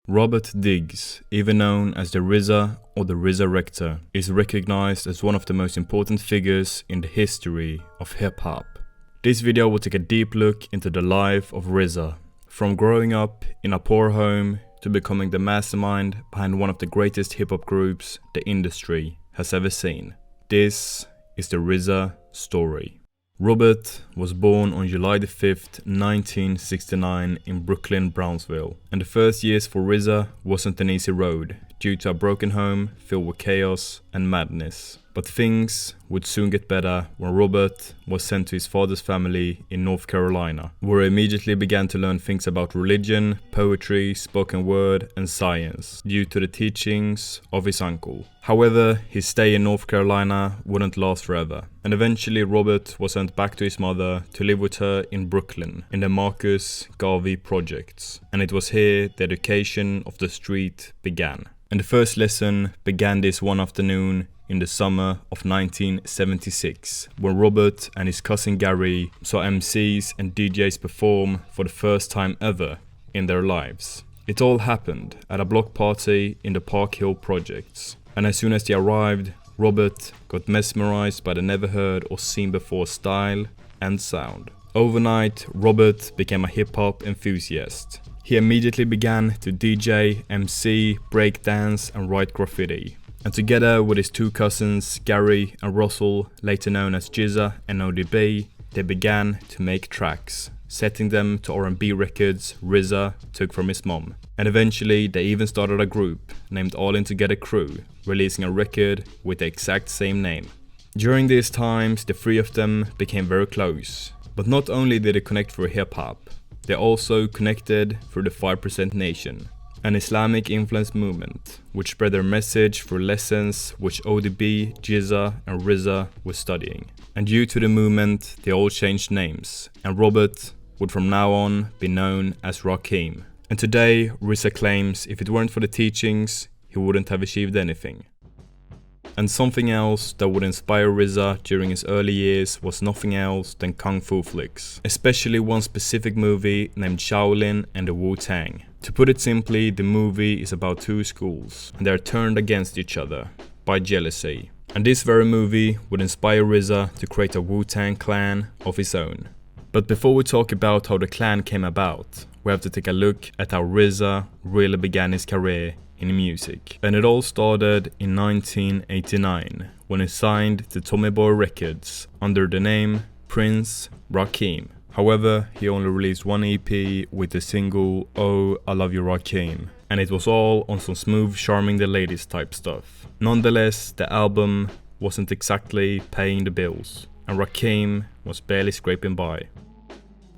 Robert Diggs, even known as the RZA or the RZArector, is recognized as one of the most important figures in the history of hip-hop. This video will take a deep look into the life of RZA, from growing up in a poor home to becoming the mastermind behind one of the greatest hip-hop groups the industry has ever seen. This is the RZA story. Robert was born on July 5th, 1969 in Brooklyn, Brownsville, and the first years for RZA wasn't an easy road due to a broken home filled with chaos and madness. But things would soon get better when Robert was sent to his father's family in North Carolina, where he immediately began to learn things about religion, poetry, spoken word and science due to the teachings of his uncle. However, his stay in North Carolina wouldn't last forever, and eventually Robert was sent back to his mother to live with her in Brooklyn in the Marcus Garvey projects, and it was here the education of the street began. And the first lesson began this one afternoon in the summer of 1976, when Robert and his cousin Gary saw MCs and DJs perform for the first time ever in their lives. It all happened at a block party in the Park Hill projects, and as soon as they arrived, Robert got mesmerized by the never heard or seen before style and sound. Overnight, Robert became a hip-hop enthusiast. He immediately began to DJ, MC, breakdance and write graffiti. And together with his two cousins, Gary and Russell, later known as GZA and ODB, they began to make tracks, setting them to R&B records RZA took from his mom. And eventually they even started a group named All In Together Crew, releasing a record with the exact same name. During these times, the three of them became very close. But not only did they connect through hip-hop, they also connected through the 5% Nation, an Islamic influence movement, which spread their message through lessons which ODB, GZA and RZA were studying. And due to the movement, they all changed names, and Robert would from now on be known as R.A.E.M. And today, RZA claims if it weren't for the teachings, he wouldn't have achieved anything. And something else that would inspire RZA during his early years was nothing else than kung fu flicks, especially one specific movie named SHAOLIN and the Wu-Tang. To put it simply, the movie is about two schools, and they are turned against each other by jealousy. And this very movie would inspire RZA to create a WuTang Clan of his own. But before we talk about how the clan came about, we have to take a look at how RZA really began his career in music. And it all started in 1989 when he signed to Tommy Boy Records under the name Prince R.A.E.M. However, he only released one EP with the single Oh I Love You R.A.E.M, and it was all on some smooth charming the ladies type stuff. Nonetheless, the album wasn't exactly paying the bills, and R.A.E.M was barely scraping by.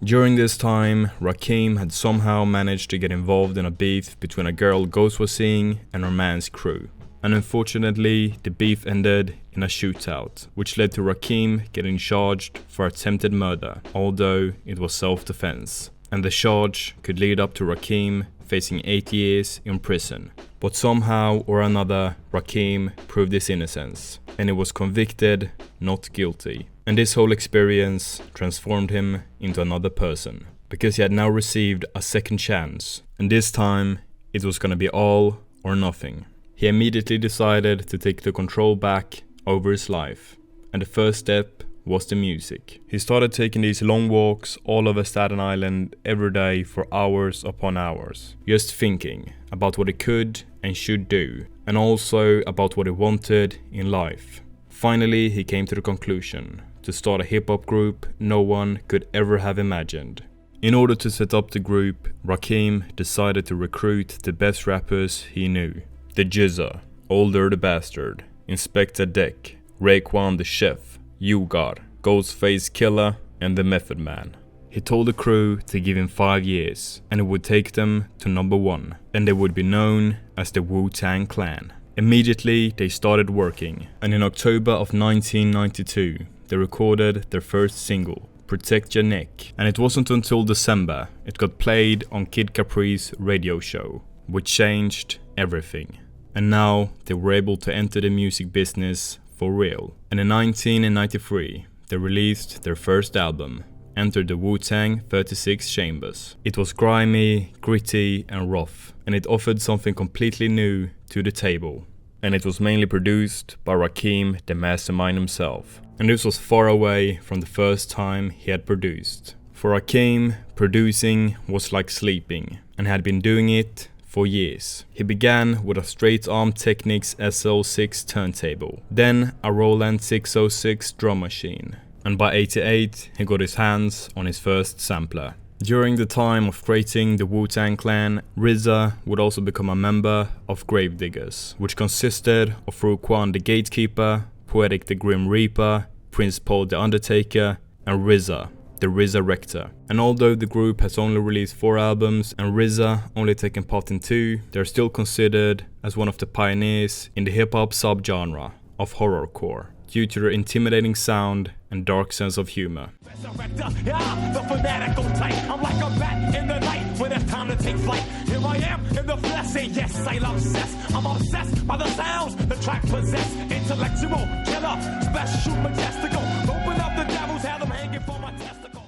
During this time, R.A.E.M had somehow managed to get involved in a beef between a girl Ghost was seeing and her man's crew. And unfortunately, the beef ended in a shootout, which led to R.A.E.M getting charged for attempted murder, although it was self-defense. And the charge could lead up to R.A.E.M facing 8 years in prison. But somehow or another, R.A.E.M proved his innocence, and he was convicted, not guilty. And this whole experience transformed him into another person, because he had now received a second chance, and this time it was gonna be all or nothing. He immediately decided to take the control back over his life, and the first step was the music. He started taking these long walks all over Staten Island every day for hours upon hours, just thinking about what he could and should do, and also about what he wanted in life. Finally, he came to the conclusion to start a hip-hop group no one could ever have imagined. In order to set up the group, R.A.E.M decided to recruit the best rappers he knew. The GZA, Older the Bastard, Inspector Deck, Raekwon the Chef, U-God, Ghostface Killah, and the Method Man. He told the crew to give him 5 years, and it would take them to number 1, and they would be known as the WuTang Clan. Immediately, they started working, and in October of 1992, they recorded their first single, Protect Your Neck, and it wasn't until December it got played on Kid Capri's radio show, which changed everything. And now they were able to enter the music business for real. And in 1993, they released their first album, entered the Wu-Tang 36 chambers. It was grimy, gritty and rough, and it offered something completely new to the table. And it was mainly produced by R.Z.A.Rector, the mastermind himself. And this was far away from the first time he had produced. For R.Z.A.Rector, producing was like sleeping, and had been doing it for years. He began with a straight arm Technics SL6 turntable, then a Roland 606 drum machine, and by 88 he got his hands on his first sampler. During the time of creating the WuTang Clan, RZA would also become a member of Gravediggers, which consisted of Frahm the Gatekeeper, Poetic the Grim Reaper, Prince Paul the Undertaker, and RZA, the RZArector. And although the group has only released 4 albums and RZA only taken part in 2, they're still considered as one of the pioneers in the hip-hop subgenre of horrorcore, due to their intimidating sound and dark sense of humor. Yeah, the fanatical type. I'm like a bat in the night when it's time to take flight. Here I am in the flesh, and yes, I'm obsessed. I'm obsessed by the sounds the track possess. Intellectual, killer, special, majestical. Open up the devils, have them hanging for my testicles.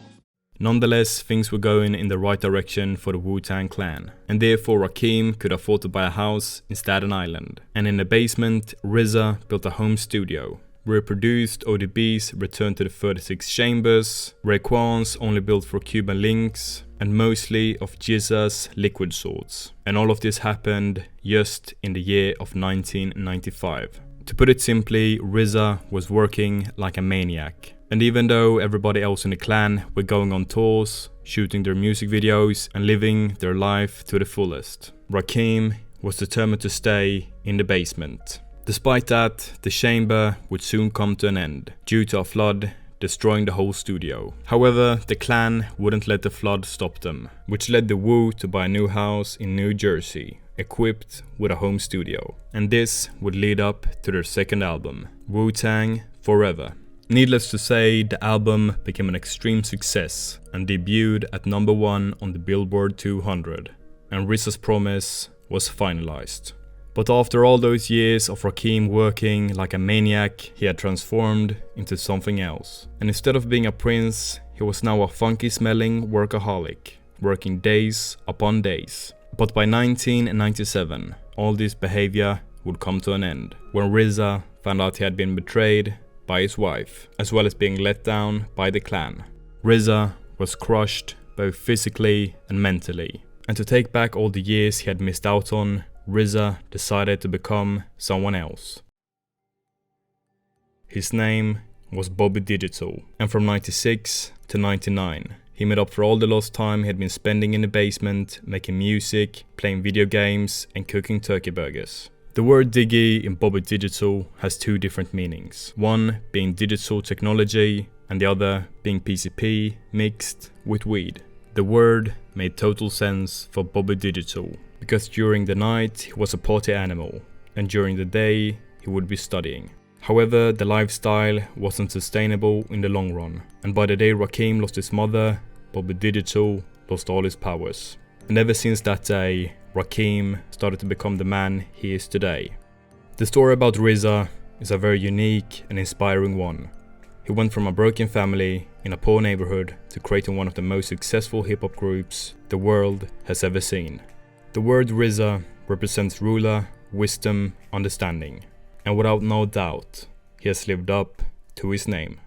Nonetheless, things were going in the right direction for the Wu-Tang Clan, and therefore R.Z.A.Rector could afford to buy a house in Staten Island. And in the basement, RZA built a home studio, where produced ODBs returned to the 36 chambers, Raekwon's only built for Cuban links, and mostly of GZA's liquid swords. And all of this happened just in the year of 1995. To put it simply, RZA was working like a maniac. And even though everybody else in the clan were going on tours, shooting their music videos and living their life to the fullest, R.Z.A.Rector was determined to stay in the basement. Despite that, the chamber would soon come to an end, due to a flood destroying the whole studio. However, the clan wouldn't let the flood stop them, which led the Wu to buy a new house in New Jersey, equipped with a home studio. And this would lead up to their second album, Wu-Tang Forever. Needless to say, the album became an extreme success and debuted at #1 on the Billboard 200, and RZA's promise was finalized. But after all those years of R.Z.A.Rector working like a maniac, he had transformed into something else. And instead of being a prince, he was now a funky smelling workaholic, working days upon days. But by 1997, all this behavior would come to an end, when RZA found out he had been betrayed by his wife, as well as being let down by the clan. RZA was crushed both physically and mentally. And to take back all the years he had missed out on, RZA decided to become someone else. His name was Bobby Digital, and from 96 to 99, he made up for all the lost time he had been spending in the basement, making music, playing video games, and cooking turkey burgers. The word Diggy in Bobby Digital has 2 different meanings, one being digital technology, and the other being PCP mixed with weed. The word made total sense for Bobby Digital, because during the night he was a party animal, and during the day he would be studying. However, the lifestyle wasn't sustainable in the long run, and by the day R.Z.A.Rector lost his mother, Bobby Digital lost all his powers. And ever since that day, R.Z.A.Rector started to become the man he is today. The story about RZA is a very unique and inspiring one. He went from a broken family in a poor neighborhood to creating one of the most successful hip-hop groups the world has ever seen. The word RZA represents ruler, wisdom, understanding, and without no doubt, he has lived up to his name.